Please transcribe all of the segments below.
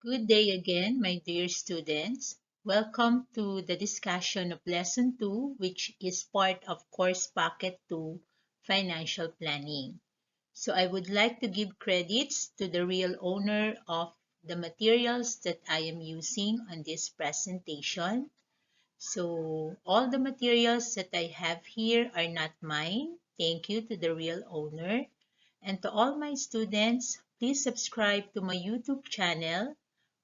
Good day again, my dear students. Welcome to the discussion of Lesson 2, which is part of Course Packet 2, Financial Planning. So I would like to give credits to the real owner of the materials that I am using on this presentation. So all the materials that I have here are not mine. Thank you to the real owner. And to all my students, please subscribe to my YouTube channel,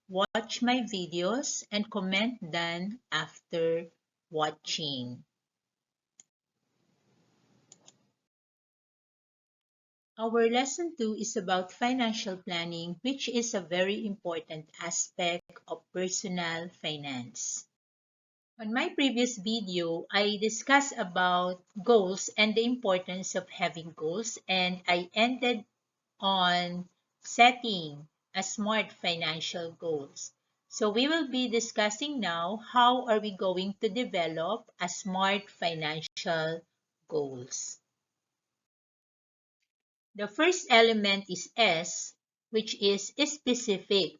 watch my videos, and comment done after watching. Our lesson 2 is about financial planning, which is a very important aspect of personal finance. On my previous video, I discussed about goals and the importance of having goals, and I ended on setting a smart financial goals. So we will be discussing now how are we going to develop a smart financial goals. The first element is S, which is specific.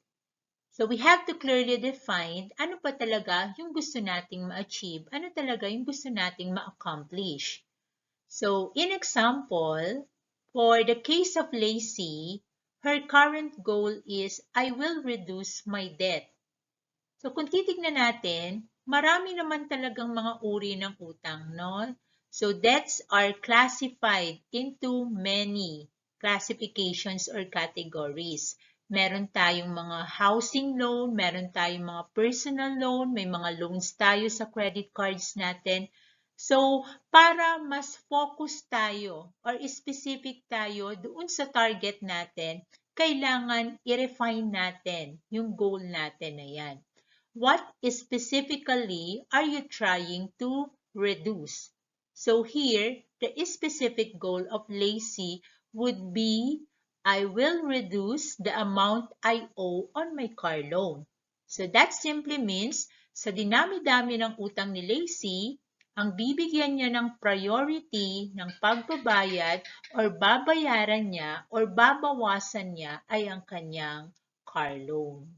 So we have to clearly define ano pa talaga yung gusto nating ma-achieve, ano talaga yung gusto nating ma-accomplish. So in example, for the case of Lacey, her current goal is, I will reduce my debt. So kung titignan natin, marami naman talagang mga uri ng utang, no? So debts are classified into many classifications or categories. Meron tayong mga housing loan, meron tayong mga personal loan, may mga loans tayo sa credit cards natin. So, para mas focus tayo or specific tayo doon sa target natin, kailangan i-refine natin yung goal natin na yan. What specifically are you trying to reduce? So here, the specific goal of Lacey would be, I will reduce the amount I owe on my car loan. So that simply means, sa dinami-dami ng utang ni Lacey, ang bibigyan niya ng priority ng pagbabayad or babayaran niya or babawasan niya ay ang kanyang car loan.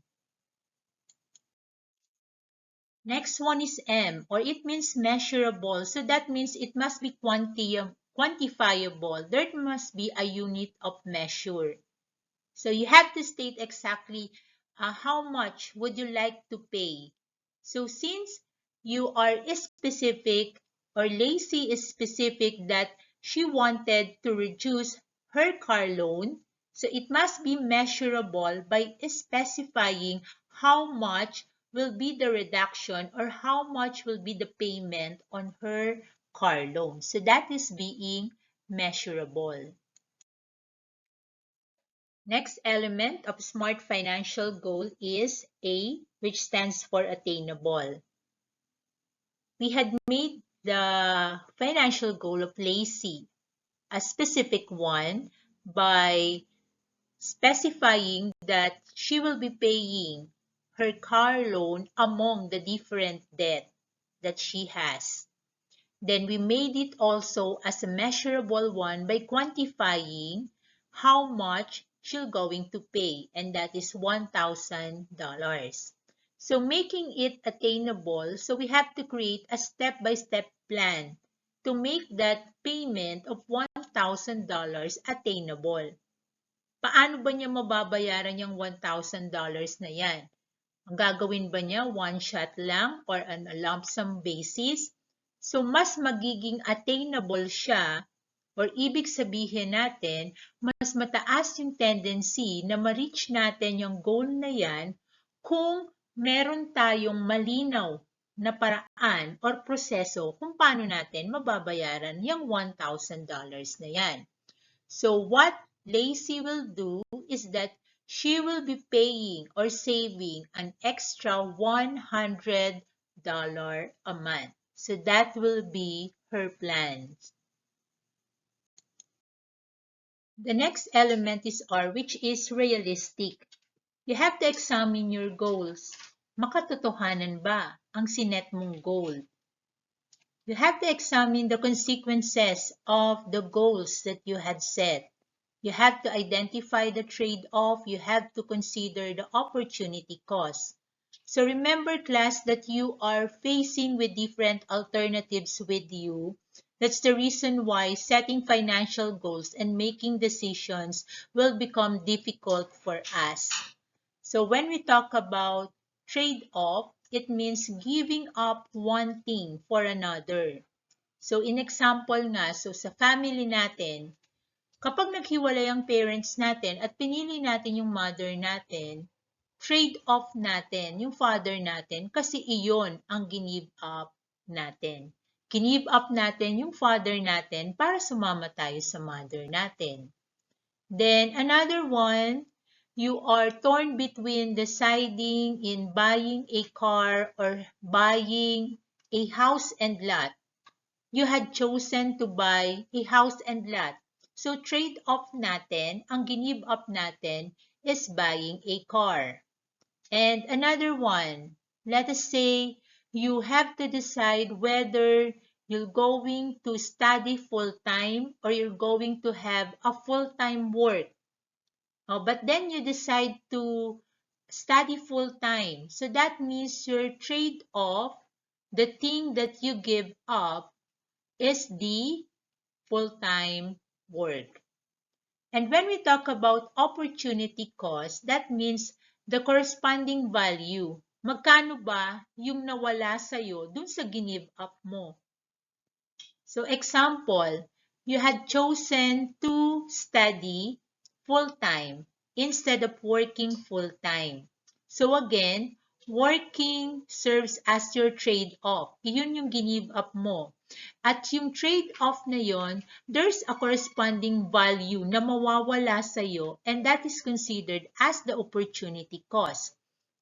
Next one is M, or it means measurable. So that means it must be quantifiable. There must be a unit of measure. So you have to state exactly how much would you like to pay. So since you are specific, or Lacey is specific that she wanted to reduce her car loan, so it must be measurable by specifying how much will be the reduction or how much will be the payment on her car loan. So that is being measurable. Next element of SMART financial goal is A, which stands for attainable. We had made the financial goal of Lacey a specific one by specifying that she will be paying her car loan among the different debt that she has. Then we made it also as a measurable one by quantifying how much she's going to pay, and that is $1,000. So making it attainable, so we have to create a step-by-step plan to make that payment of $1,000 attainable. Paano ba niya mababayaran yung $1,000 na yan? Ang gagawin ba niya one shot lang or on a lump sum basis? So mas magiging attainable siya, or ibig sabihin natin, mas mataas yung tendency na ma-reach natin yung goal na yan kung meron tayong malinaw na paraan or proseso kung paano natin mababayaran yung $1,000 na yan. So what Lacey will do is that she will be paying or saving an extra $100 a month. So that will be her plan. The next element is R, which is realistic. You have to examine your goals. Makatotohanan ba ang sinet mong goal? You have to examine the consequences of the goals that you had set. You have to identify the trade-off. You have to consider the opportunity cost. So remember, class, that you are facing with different alternatives with you. That's the reason why setting financial goals and making decisions will become difficult for us. So when we talk about trade-off, it means giving up one thing for another. So in example nga, so sa family natin, kapag naghiwalay ang parents natin at pinili natin yung mother natin, trade-off natin yung father natin kasi iyon ang give up natin. Give up natin yung father natin para sumama tayo sa mother natin. Then another one, you are torn between deciding in buying a car or buying a house and lot. You had chosen to buy a house and lot. So trade-off natin, ang give up natin is buying a car. And another one, let us say you have to decide whether you're going to study full-time or you're going to have a full-time work. But then you decide to study full-time. So that means your trade-off, the thing that you give up, is the full-time work. And when we talk about opportunity cost, that means the corresponding value. Magkano ba yung nawala sa'yo dun sa give up mo? So example, you had chosen to study full-time instead of working full-time. So again, working serves as your trade-off. Iyon yung give up mo. At yung trade-off na yon, there's a corresponding value na mawawala sa'yo, and that is considered as the opportunity cost.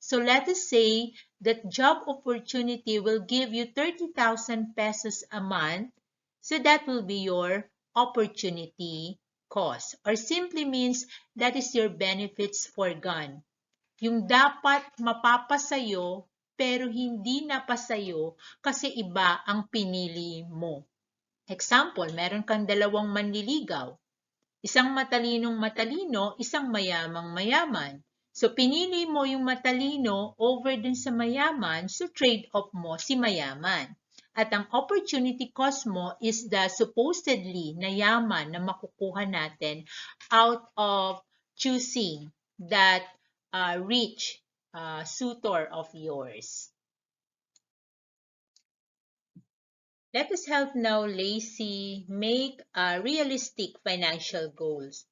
So let us say that job opportunity will give you 30,000 pesos a month. So that will be your opportunity cost, or simply means that is your benefits forgone. Yung dapat mapapasayo pero hindi napasayo kasi iba ang pinili mo. Example, meron kang dalawang manliligaw. Isang matalinong matalino, isang mayamang mayaman. So pinili mo yung matalino over dun sa mayaman, so trade-off mo si mayaman. At ang opportunity cost mo is the supposedly na yaman na makukuha natin out of choosing that rich suitor of yours. Let us help now Lacey make realistic financial goals.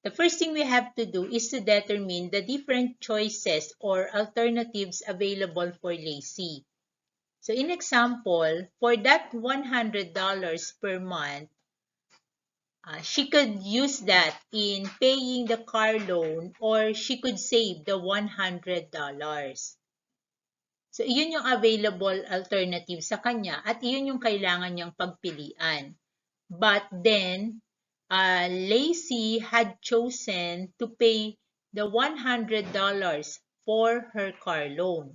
The first thing we have to do is to determine the different choices or alternatives available for Lacey. So in example, for that $100 per month, she could use that in paying the car loan or she could save the $100. So iyon yung available alternative sa kanya at iyon yung kailangan niyang pagpilian. But then, Lacey had chosen to pay the $100 for her car loan.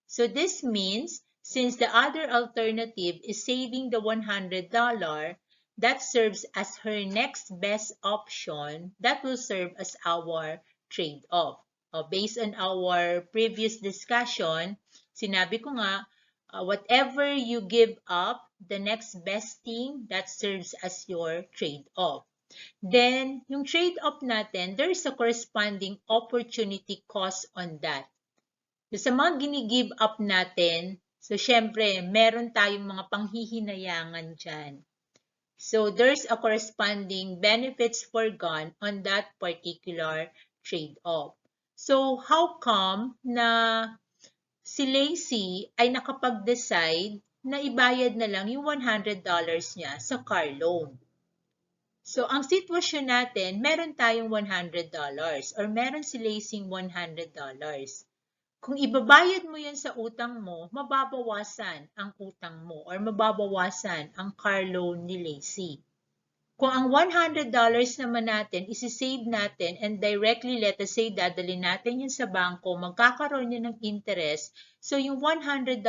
So this means, since the other alternative is saving the $100, that serves as her next best option. That will serve as our trade-off. Based on our previous discussion, sinabi ko nga, whatever you give up, the next best thing, that serves as your trade-off. Then, yung trade-off natin, there is a corresponding opportunity cost on that. So, sa mga gini-give up natin, so syempre, meron tayong mga panghihinayangan dyan. So, there's a corresponding benefits forgone on that particular trade-off. So, how come na si Lacey ay nakapag-decide na ibayad na lang yung $100 niya sa car loan? So, ang sitwasyon natin, meron tayong $100 or meron si Lacey $100. Kung ibabayad mo yan sa utang mo, mababawasan ang utang mo or mababawasan ang car loan ni Lacey. Kung ang $100 naman natin, isi-save natin and directly, let us say, dadalhin natin yun sa bangko, magkakaroon yun ng interest. So, yung $100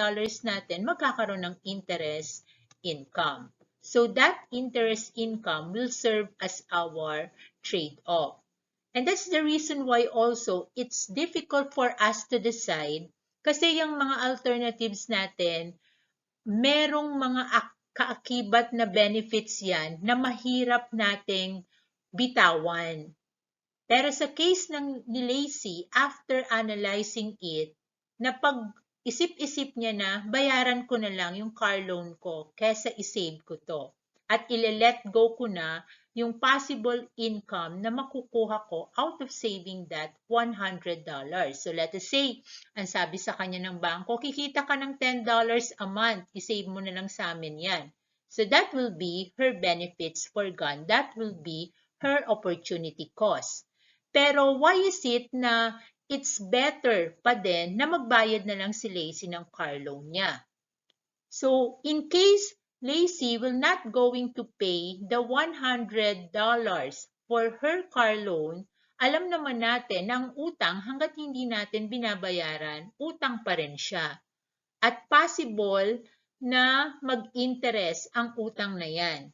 natin, magkakaroon ng interest income. So that interest income will serve as our trade-off. And that's the reason why also it's difficult for us to decide kasi yung mga alternatives natin, merong mga kaakibat na benefits yan na mahirap nating bitawan. Pero sa case ng ni Lacey, after analyzing it, napag-isip-isip niya na bayaran ko na lang yung car loan ko kesa isave ko to. At ile-let go ko na yung possible income na makukuha ko out of saving that $100. So let us say, ang sabi sa kanya ng bangko, kikita ka ng $10 a month, isave mo na lang sa amin yan. So that will be her benefits forgone. That will be her opportunity cost. Pero why is it na it's better pa din na magbayad na lang si Lacey ng car loan niya? So, in case Lacey will not going to pay the $100 for her car loan, alam naman natin na ang utang hanggat hindi natin binabayaran, utang pa rin siya. At possible na mag-interest ang utang na yan.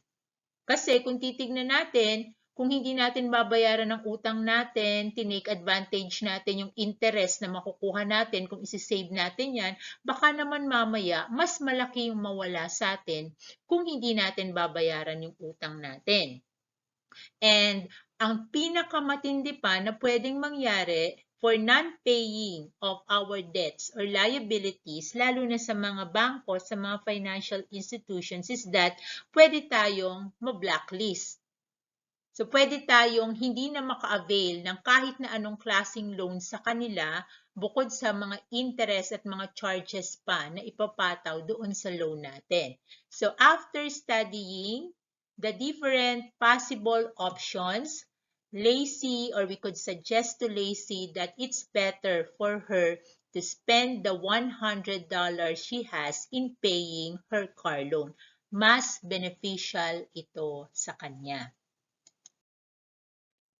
Kasi kung titignan natin, kung hindi natin babayaran ang utang natin, tinake advantage natin yung interest na makukuha natin, kung isi-save natin yan, baka naman mamaya mas malaki yung mawala sa atin kung hindi natin babayaran yung utang natin. And ang pinakamatindi pa na pwedeng mangyari for non-paying of our debts or liabilities, lalo na sa mga bangko, sa mga financial institutions, is that pwede tayong ma-blacklist. So, pwede tayong hindi na maka-avail ng kahit na anong klaseng loan sa kanila bukod sa mga interest at mga charges pa na ipapataw doon sa loan natin. So, after studying the different possible options, Lacey, or we could suggest to Lacey that it's better for her to spend the $100 she has in paying her car loan. Mas beneficial ito sa kanya.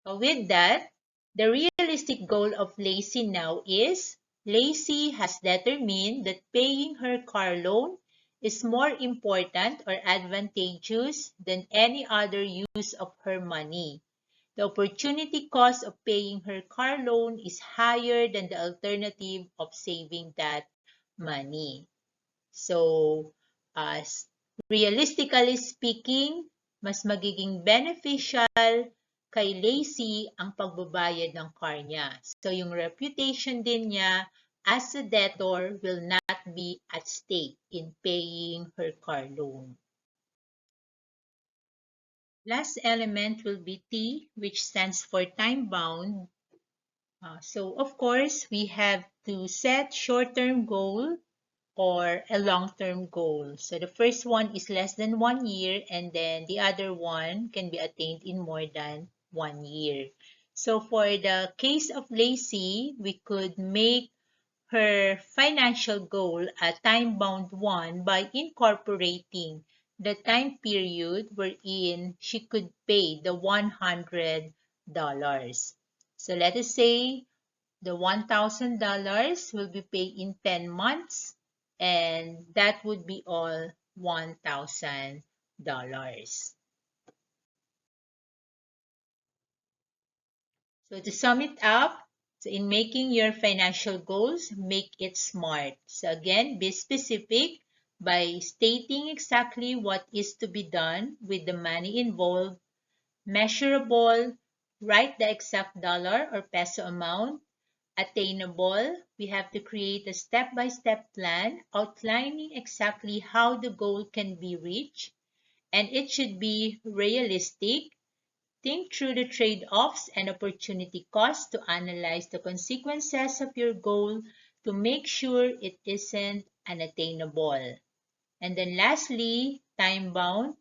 With that, the realistic goal of Lacey now is, Lacey has determined that paying her car loan is more important or advantageous than any other use of her money. The opportunity cost of paying her car loan is higher than the alternative of saving that money. So, realistically speaking, mas magiging beneficial kay Lacey ang pagbabayad ng car niya. So, yung reputation din niya as a debtor will not be at stake in paying her car loan. Last element will be T, which stands for time-bound. So, of course, we have to set short-term goal or a long-term goal. So the first one is less than 1 year, and then the other one can be attained in more than 1 year. So for the case of Lacey, we could make her financial goal a time-bound one by incorporating the time period wherein she could pay the $100. So let us say the $1,000 will be paid in 10 months, and that would be all $1,000. So to sum it up, so in making your financial goals, make it smart. So again, be specific by stating exactly what is to be done with the money involved. Measurable, write the exact dollar or peso amount. Attainable, we have to create a step-by-step plan outlining exactly how the goal can be reached, and it should be realistic. Think through the trade-offs and opportunity costs to analyze the consequences of your goal to make sure it isn't unattainable. And then lastly, time-bound,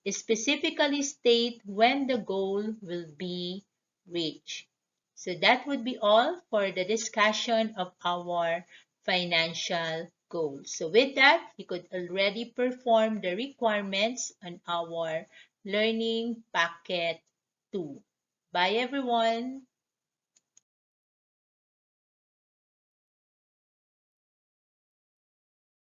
specifically state when the goal will be reached. So that would be all for the discussion of our financial goals. So with that, you could already perform the requirements on our learning packet 2. Bye everyone!